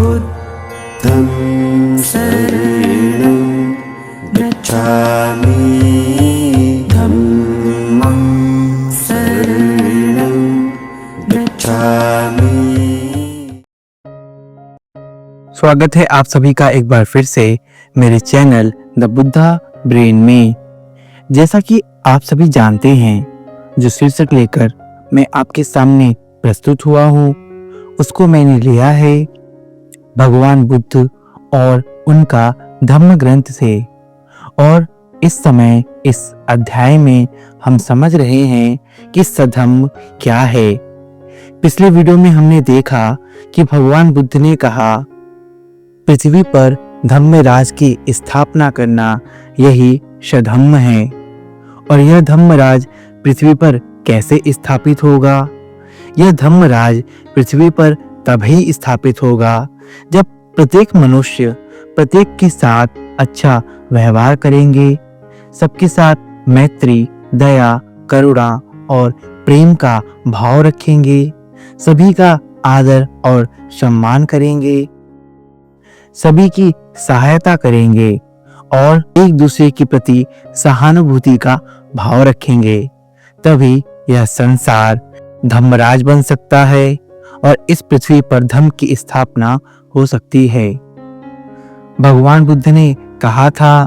बुद्धं शरणं गच्छामि धम्मं शरणं गच्छामि। स्वागत है आप सभी का एक बार फिर से मेरे चैनल द बुद्धा ब्रेन में। जैसा कि आप सभी जानते हैं, जो शीर्षक लेकर मैं आपके सामने प्रस्तुत हुआ हूँ उसको मैंने लिया है भगवान बुद्ध और उनका धम्म ग्रंथ से। और इस समय इस अध्याय में हम समझ रहे हैं कि सधम्म क्या है। पिछले वीडियो में हमने देखा कि भगवान बुद्ध ने कहा पृथ्वी पर धम्म राज की स्थापना करना यही सधम्म है। और यह धम्मराज पृथ्वी पर कैसे स्थापित होगा? यह धम्मराज पृथ्वी पर तभी स्थापित होगा जब प्रत्येक मनुष्य प्रत्येक के साथ अच्छा व्यवहार करेंगे, सबके साथ मैत्री, दया, करुणा और प्रेम का भाव रखेंगे, सभी का आदर और सम्मान करेंगे, सभी की सहायता करेंगे और एक दूसरे के प्रति सहानुभूति का भाव रखेंगे, तभी यह संसार धम्मराज बन सकता है और इस पृथ्वी पर धम्म की स्थापना हो सकती है। भगवान बुद्ध ने कहा था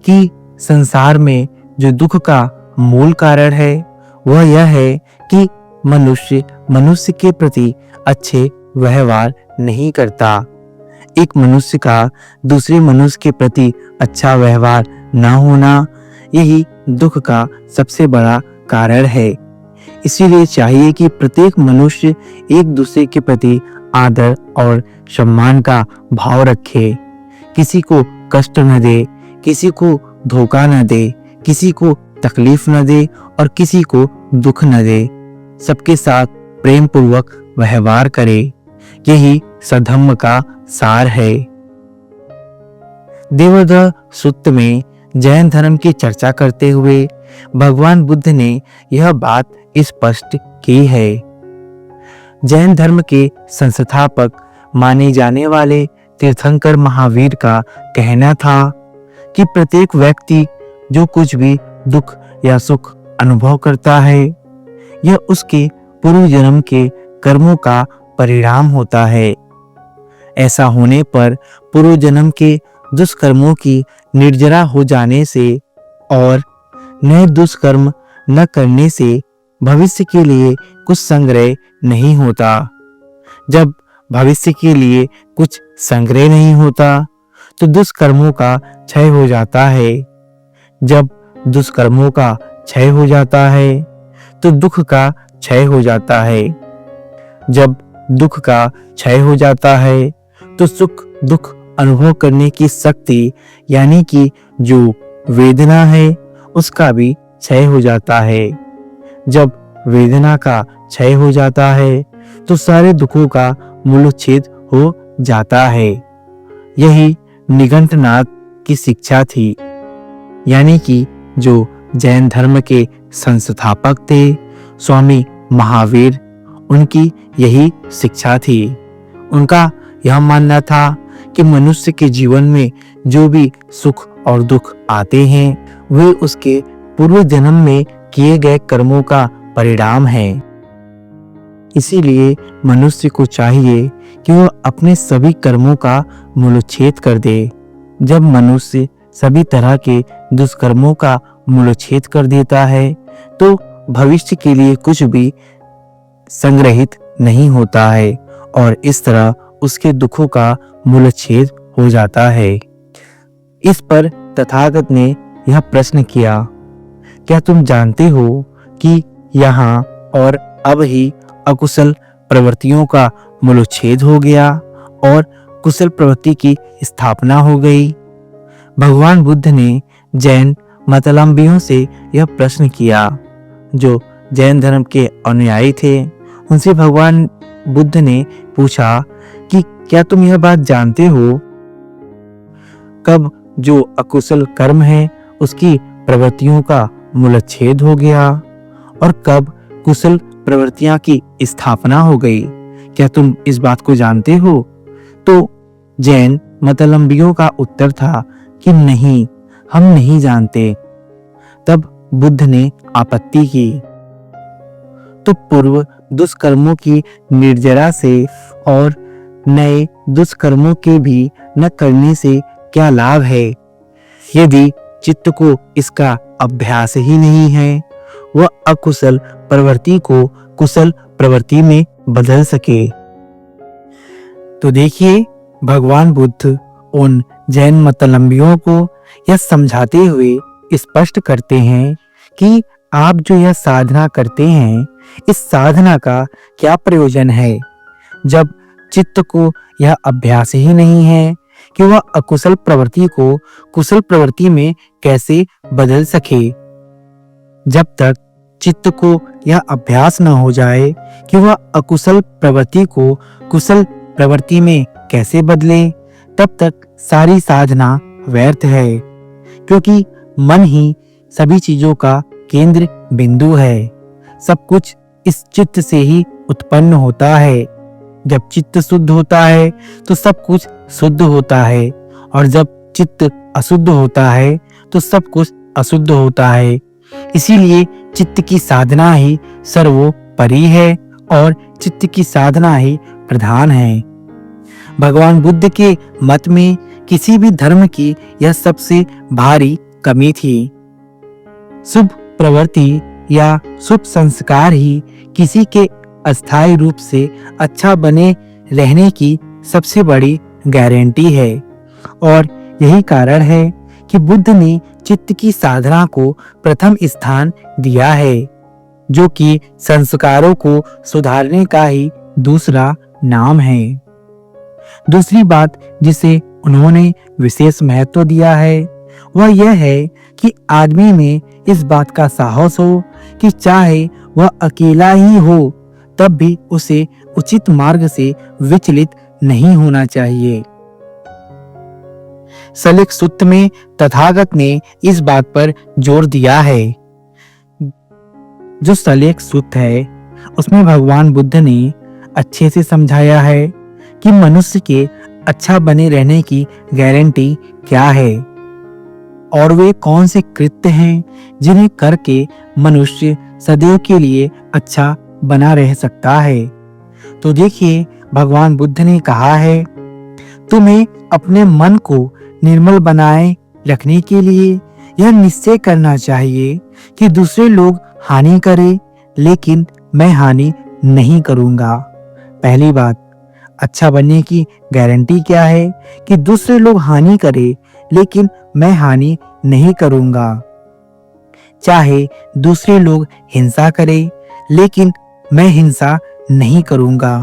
कि संसार में जो दुख का मूल कारण है वह यह है कि मनुष्य के प्रति अच्छे व्यवहार नहीं करता। एक मनुष्य का दूसरे मनुष्य के प्रति अच्छा व्यवहार न होना यही दुख का सबसे बड़ा कारण है। इसीलिए चाहिए कि प्रत्येक मनुष्य एक दूसरे के प्रति आदर और सम्मान का भाव रखे, किसी को कष्ट न दे, किसी को धोखा न दे, किसी को तकलीफ न दे और किसी को दुख न दे, सबके साथ प्रेम पूर्वक व्यवहार करे। यही सधम्म का सार है। देवोदय सूक्त में जैन धर्म की चर्चा करते हुए भगवान बुद्ध ने यह बात स्पष्ट की है। जैन धर्म के संस्थापक माने जाने वाले तीर्थंकर महावीर का कहना था कि प्रत्येक व्यक्ति जो कुछ भी दुख या सुख अनुभव करता है यह उसके पूर्व जन्म के कर्मों का परिणाम होता है। ऐसा होने पर पूर्व जन्म के दुष्कर्मों की निर्जरा हो जाने से और नए दुष्कर्म न करने से भविष्य के लिए कुछ संग्रह नहीं होता। जब भविष्य के लिए कुछ संग्रह नहीं होता तो दुष्कर्मों का क्षय हो जाता है। जब दुष्कर्मों का क्षय हो जाता है तो दुख का क्षय हो जाता है। जब दुख का क्षय हो जाता है तो सुख दुख अनुभव करने की शक्ति यानी कि जो वेदना है उसका भी क्षय हो जाता है। जब वेदना का क्षय हो जाता है तो सारे दुखों का मूलोच्छेद हो जाता है। यही निघंटनाथ की शिक्षा थी, यानी कि जो जैन धर्म के संस्थापक थे स्वामी महावीर, उनकी यही शिक्षा थी। उनका यह मानना था कि मनुष्य के जीवन में जो भी सुख और दुख आते हैं वे उसके पूर्व जन्म में किए गए कर्मों का परिणाम है। इसीलिए मनुष्य को चाहिए कि वह अपने सभी कर्मों का मूलोच्छेद कर दे। जब मनुष्य सभी तरह के दुष्कर्मों का मूलोच्छेद कर देता है तो भविष्य के लिए कुछ भी संग्रहित नहीं होता है और इस तरह उसके दुखों का मूलोच्छेद हो जाता है। इस पर तथागत ने यह प्रश्न किया, क्या तुम जानते हो कि यहाँ और अब ही अकुशल प्रवृत्तियों का मूलोच्छेद हो गया और कुशल प्रवृत्ति की स्थापना हो गई? भगवान बुद्ध ने जैन मतलम्बियों से यह प्रश्न किया। जो जैन धर्म के अनुयायी थे उनसे भगवान बुद्ध ने पूछा कि क्या तुम यह बात जानते हो कब जो अकुशल कर्म है उसकी प्रवृत्तियों का मूलोच्छेद हो गया और कब कुशल प्रवृत्तियां की स्थापना हो गई? क्या तुम इस बात को जानते हो? तो जैन मतलम्बियों का उत्तर था कि नहीं, हम नहीं जानते। तब बुद्ध ने आपत्ति की, तो पूर्व दुष्कर्मों की निर्जरा से और नए दुष्कर्मों के भी न करने से क्या लाभ है? यदि चित्त को इसका अभ्यास ही नहीं है, वह अकुशल प्रवृत्ति को कुशल प्रवृत्ति में बदल सके। तो देखिए, भगवान बुद्ध उन जैन मतलम्बियों को यह समझाते हुए स्पष्ट करते हैं कि आप जो यह साधना करते हैं, इस साधना का क्या प्रयोजन है, जब चित्त को यह अभ्यास ही नहीं है कि वह अकुशल प्रवृत्ति को कुशल प्रवृत्ति में कैसे बदल सके। जब तक चित्त को यह अभ्यास न हो जाए कि वह अकुशल प्रवृत्ति को कुशल प्रवृत्ति में कैसे बदले, तब तक सारी साधना व्यर्थ है, क्योंकि मन ही सभी चीजों का केंद्र बिंदु है। सब कुछ इस चित्त से ही उत्पन्न होता है। जब चित्त शुद्ध होता है तो सब कुछ शुद्ध होता है, और जब चित्त अशुद्ध होता है तो सब कुछ अशुद्ध होता है। इसीलिए चित्त की साधना ही सर्वोपरि है और चित्त की साधना ही प्रधान है। भगवान बुद्ध के मत में किसी भी धर्म की यह सबसे भारी कमी थी। शुभ प्रवृत्ति या शुभ संस्कार ही किसी के अस्थायी रूप से अच्छा बने रहने की सबसे बड़ी गारंटी है, और यही कारण है कि बुद्ध ने चित्त की साधना को प्रथम स्थान दिया है, जो कि संस्कारों को सुधारने का ही दूसरा नाम है। दूसरी बात जिसे उन्होंने विशेष महत्व दिया है, वह यह है कि आदमी में इस बात का साहस हो कि चाहे वह अकेला ही हो, तब भी उसे उचित मार्ग से विचलित नहीं होना चाहिए। सलेख सूक्त में तथागत ने इस बात पर जोर दिया है। जो सलेख सूक्त है, उसमें भगवान बुद्ध ने अच्छे से समझाया है कि मनुष्य के अच्छा बने रहने की गारंटी क्या है, और वे कौन से कृत्य हैं जिन्हें करके मनुष्य सदैव के लिए अच्छा बना रह सकता है। तो देखिए, भगवान बुद्ध ने कहा है, तुम्हें अपने मन को निर्मल बनाए रखने के लिए यह निश्चय करना चाहिए कि दूसरे लोग हानि करें, लेकिन मैं हानि नहीं करूंगा। पहली बात, अच्छा बनने की गारंटी क्या है कि दूसरे लोग हानि करें, लेकिन मैं हानि नहीं करूंगा। चाहे दूसरे लोग हिंसा करें, लेकिन मैं हिंसा नहीं करूंगा।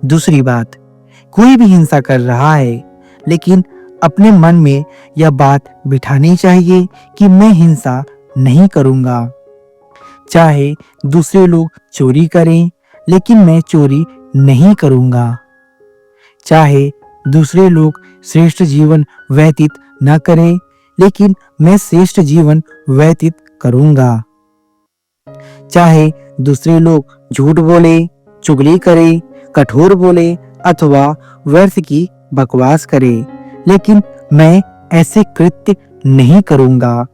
दूसरी बात, कोई भी हिंसा कर रहा है, लेकिन अपने मन में यह बात बिठानी चाहिए कि मैं हिंसा नहीं करूंगा। चाहे दूसरे लोग चोरी करें, लेकिन मैं चोरी नहीं करूंगा। चाहे दूसरे लोग श्रेष्ठ जीवन व्यतीत न करें, लेकिन मैं श्रेष्ठ जीवन व्यतीत करूंगा। चाहे दूसरे लोग झूठ बोले, चुगली करे, कठोर बोले अथवा व्यर्थ की बकवास करे, लेकिन मैं ऐसे कृत्य नहीं करूंगा।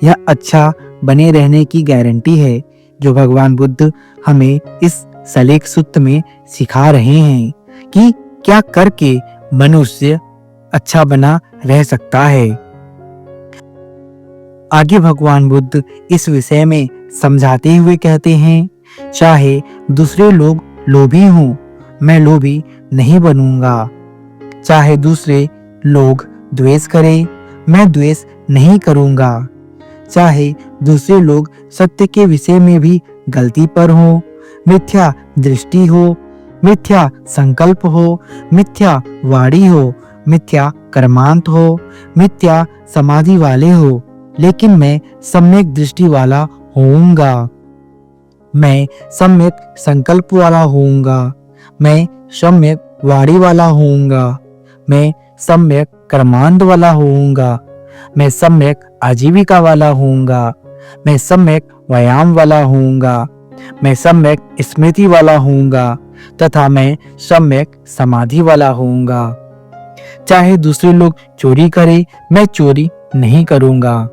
यह अच्छा बने रहने की गारंटी है, जो भगवान बुद्ध हमें इस सलेख सूत्र में सिखा रहे हैं कि क्या करके मनुष्य अच्छा बना रह सकता है। आगे भगवान बुद्ध इस विषय में समझाते हुए कहते हैं, चाहे दूसरे लोग लोभी हों, मैं लोभी नहीं बनूंगा। चाहे दूसरे लोग द्वेष करें, मैं द्वेष नहीं करूंगा। चाहे दूसरे लोग सत्य के विषय में भी गलती पर हो, मिथ्या दृष्टि हो, मिथ्या संकल्प हो, मिथ्या वाणी हो, मिथ्या कर्मांत हो, मिथ्या समाधि वाले हो, लेकिन मैं सम्यक दृष्टि वाला होऊंगा। मैं सम्यक संकल्प वाला होऊंगा। मैं सम्यक वाणी वाला होऊंगा। मैं सम्यक कर्मांत वाला होऊंगा। मैं सम्यक आजीविका वाला होऊंगा। मैं सम्यक व्यायाम वाला होऊंगा। मैं सम्यक स्मृति वाला होऊंगा तथा मैं सम्यक समाधि वाला होऊंगा। चाहे दूसरे लोग चोरी करें, मैं चोरी नहीं करूंगा।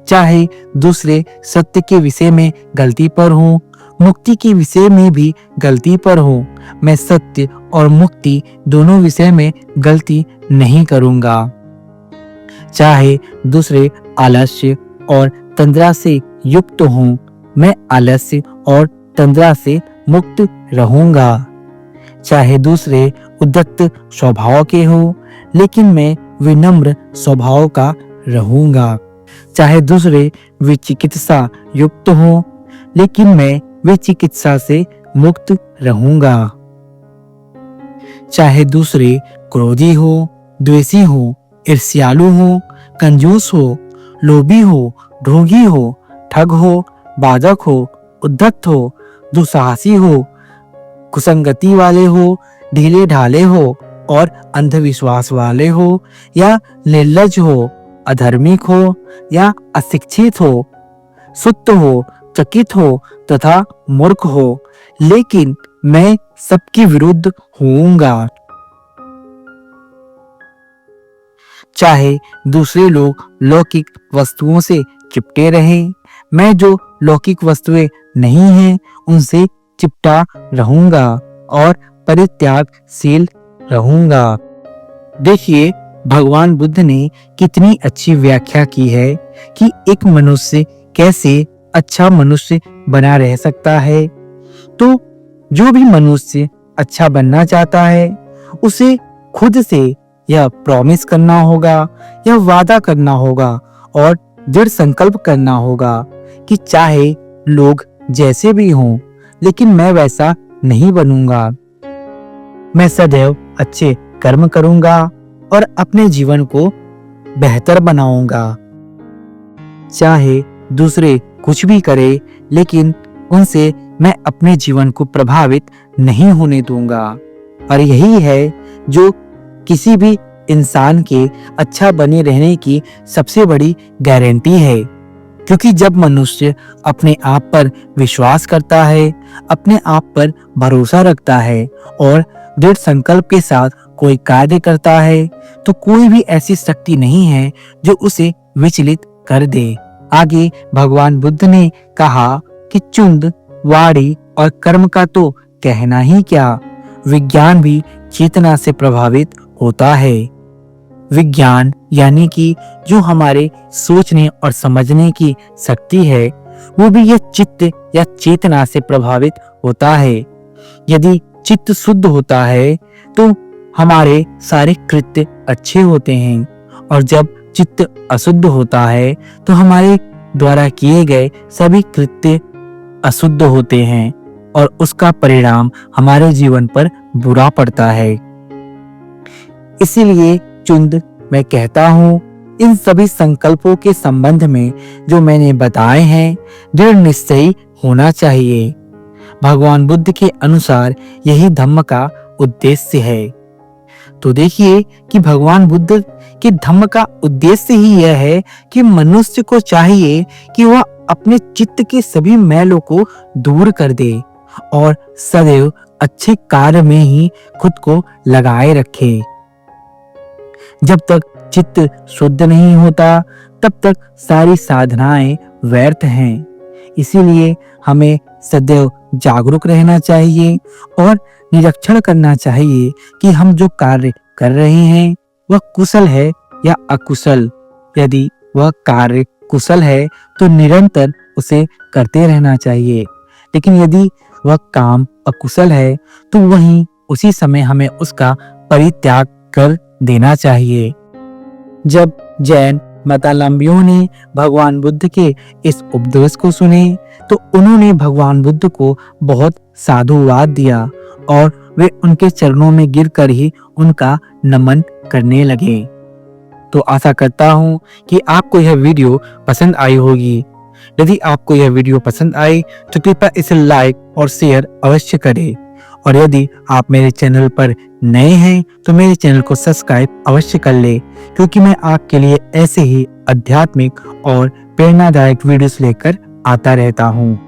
चाहे दूसरे सत्य के विषय में गलती पर हों, मुक्ति के विषय में भी गलती पर हों, मैं सत्य और मुक्ति दोनों विषय में गलती नहीं करूंगा। चाहे दूसरे आलस्य और तंद्रा से युक्त हों, मैं आलस्य और तंद्रा से मुक्त रहूंगा। चाहे दूसरे उद्दत स्वभाव के हों, लेकिन मैं विनम्र स्वभाव का रहूंगा। चाहे दूसरे विचिकित्सा युक्त हों, लेकिन मैं विचिकित्सा से मुक्त रहूंगा। चाहे दूसरे क्रोधी हो, द्वेषी हो, ईर्ष्यालु हो, कंजूस हो, लोभी हो, ढोंगी हो, ठग हो, बाधक हो, उद्धत हो, दुस्साहसी हो, कुसंगति वाले हो, ढीले ढाले हो और अंधविश्वास वाले हो, या निर्लज हो, अधर्मिक हो या अशिक्षित हो, सुस्त हो, चकित हो तथा मूर्ख हो, लेकिन मैं सबके विरुद्ध होऊंगा। चाहे दूसरे लोग लौकिक वस्तुओं से चिपटे रहें, मैं जो लौकिक वस्तुएं नहीं हैं उनसे चिपटा रहूंगा और परित्यागशील रहूंगा। देखिए, भगवान बुद्ध ने कितनी अच्छी व्याख्या की है कि एक मनुष्य कैसे अच्छा मनुष्य बना रह सकता है। तो जो भी मनुष्य अच्छा बनना चाहता है, उसे खुद से यह प्रॉमिस करना होगा, यह वादा करना होगा और दृढ़ संकल्प करना होगा कि चाहे लोग जैसे भी हों, लेकिन मैं वैसा नहीं बनूंगा। मैं सदैव अच्छे कर्म करूंगा और अपने जीवन को बेहतर बनाऊंगा। चाहे दूसरे कुछ भी करे, लेकिन उनसे मैं अपने जीवन को प्रभावित नहीं होने दूंगा। और यही है जो किसी भी इंसान के अच्छा बने रहने की सबसे बड़ी गारंटी है। क्योंकि जब मनुष्य अपने आप पर विश्वास करता है, अपने आप पर भरोसा रखता है और दृढ़ संकल्प के साथ कोई कार्य करता है, तो कोई भी ऐसी शक्ति नहीं है जो उसे विचलित कर दे। आगे भगवान बुद्ध ने कहा कि चुंद, वाणी और कर्म का तो कहना ही क्या, विज्ञान भी चेतना से प्रभावित होता है। विज्ञान यानी कि जो हमारे सोचने और समझने की शक्ति है, वो भी यह चित्त या चेतना से प्रभावित होता है। यदि चित्त शुद्ध होता है तो हमारे सारे कृत्य अच्छे होते हैं, और जब चित्त अशुद्ध होता है तो हमारे द्वारा किए गए सभी कृत्य अशुद्ध होते हैं और उसका परिणाम हमारे जीवन पर बुरा पड़ता है। इसीलिए चुंद, मैं कहता हूँ, इन सभी संकल्पों के संबंध में जो मैंने बताए हैं, दृढ़ निश्चयी होना चाहिए। भगवान बुद्ध के अनुसार यही धम्म का उद्देश्य है। तो देखिए कि भगवान बुद्ध के धम्म का उद्देश्य ही यह है कि मनुष्य को चाहिए कि वह अपने चित्त के सभी मैलों को दूर कर दे और सदैव अच्छे कार्य में ही खुद को लगाए रखे। जब तक चित्त शुद्ध नहीं होता, तब तक सारी साधनाएं व्यर्थ हैं। इसीलिए हमें सदैव जागरूक रहना चाहिए और निरीक्षण करना चाहिए कि हम जो कार्य कर रहे हैं वह कुशल है या अकुशल। यदि वह कार्य कुशल है तो निरंतर उसे करते रहना चाहिए, लेकिन यदि वह काम अकुशल है तो वहीं उसी समय हमें उसका परित्याग कर देना चाहिए। जब जैन मतावलंबियों ने भगवान बुद्ध के इस उपदेश को सुने तो उन्होंने भगवान बुद्ध को बहुत साधुवाद दिया और वे उनके चरणों में गिरकर ही उनका नमन करने लगे। तो आशा करता हूँ कि आपको यह वीडियो पसंद आई होगी। यदि आपको यह वीडियो पसंद आई तो कृपया इसे लाइक और शेयर अवश्य करें, और यदि आप मेरे चैनल पर नए हैं तो मेरे चैनल को सब्सक्राइब अवश्य कर ले, क्योंकि मैं आपके लिए ऐसे ही आध्यात्मिक और प्रेरणादायक वीडियोस लेकर आता रहता हूँ।